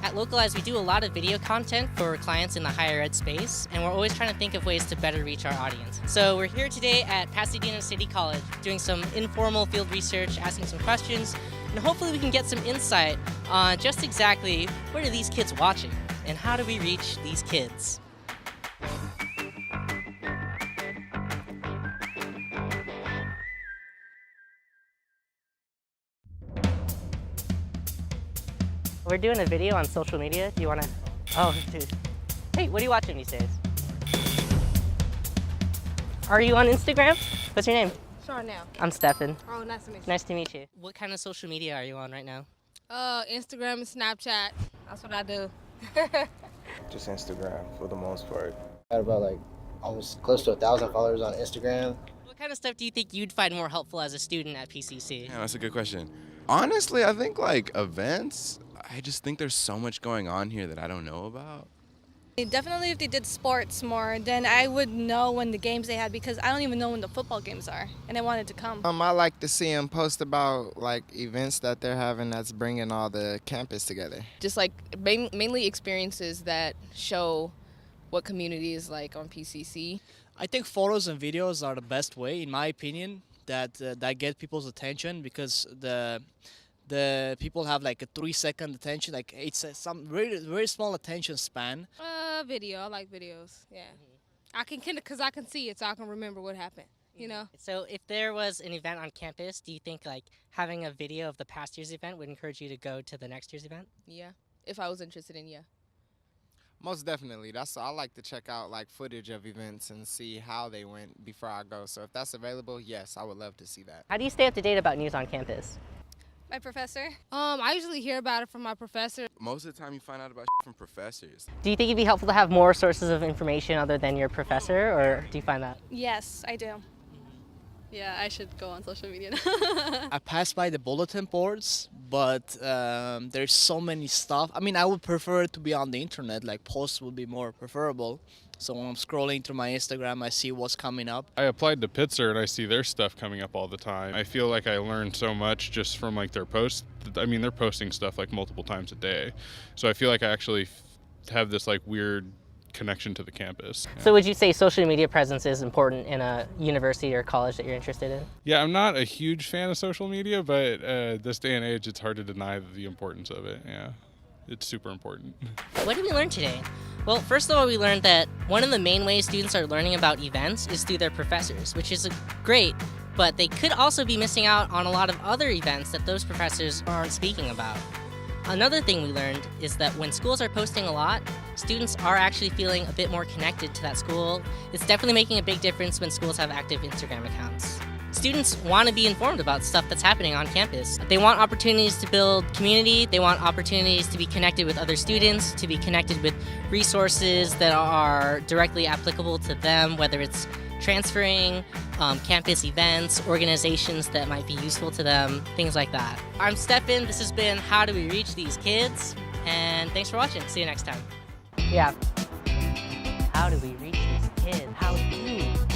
At LocalEyes, we do a lot of video content for clients in the higher ed space, and we're always trying to think of ways to better reach our audience. So we're here today at Pasadena City College doing some informal field research, asking some questions, and hopefully we can get some insight on just exactly what are these kids watching and how do we reach these kids. We're doing a video on social media. Do you want to? Oh, dude. Hey, what are you watching these days? Are you on Instagram? What's your name? Charnel. I'm Stefan. Oh, nice to meet you. Nice to meet you. What kind of social media are you on right now? Instagram and Snapchat. That's what I do. Just Instagram for the most part. I had about like almost close to 1,000 followers on Instagram. What kind of stuff do you think you'd find more helpful as a student at PCC? Yeah, that's a good question. Honestly, I think like events, I just think there's so much going on here that I don't know about. Definitely if they did sports more, then I would know when the games they had, because I don't even know when the football games are, and I wanted to come. I like to see them post about like events that they're having that's bringing all the campus together. Just like mainly experiences that show what community is like on PCC. I think photos and videos are the best way, in my opinion, that get people's attention, because the people have like a 3-second attention, like it's some very small attention span. Video. I like videos. Yeah. I can because I can see it, so I can remember what happened. You know. So if there was an event on campus, do you think like having a video of the past year's event would encourage you to go to the next year's event? Yeah. If I was interested in, yeah. Most definitely. I like to check out like footage of events and see how they went before I go. So if that's available, yes, I would love to see that. How do you stay up to date about news on campus? My professor. I usually hear about it from my professor. Most of the time you find out about from professors. Do you think it'd be helpful to have more sources of information other than your professor, or do you find that? Yes, I do. Yeah, I should go on social media now. I pass by the bulletin boards, but there's so many stuff. I mean, I would prefer it to be on the internet, like posts would be more preferable. So when I'm scrolling through my Instagram, I see what's coming up. I applied to Pitzer and I see their stuff coming up all the time. I feel like I learned so much just from like their posts. I mean, they're posting stuff like multiple times a day. So I feel like I actually have this like weird connection to the campus. So would you say social media presence is important in a university or college that you're interested in? Yeah, I'm not a huge fan of social media, but this day and age, it's hard to deny the importance of it. Yeah, it's super important. What did we learn today? Well, first of all, we learned that one of the main ways students are learning about events is through their professors, which is great, but they could also be missing out on a lot of other events that those professors aren't speaking about. Another thing we learned is that when schools are posting a lot, students are actually feeling a bit more connected to that school. It's definitely making a big difference when schools have active Instagram accounts. Students want to be informed about stuff that's happening on campus. They want opportunities to build community. They want opportunities to be connected with other students, to be connected with resources that are directly applicable to them, whether it's transferring, campus events, organizations that might be useful to them, things like that. I'm Stefan. This has been How Do We Reach These Kids? And thanks for watching. See you next time. Yeah. How do we reach these kids? How do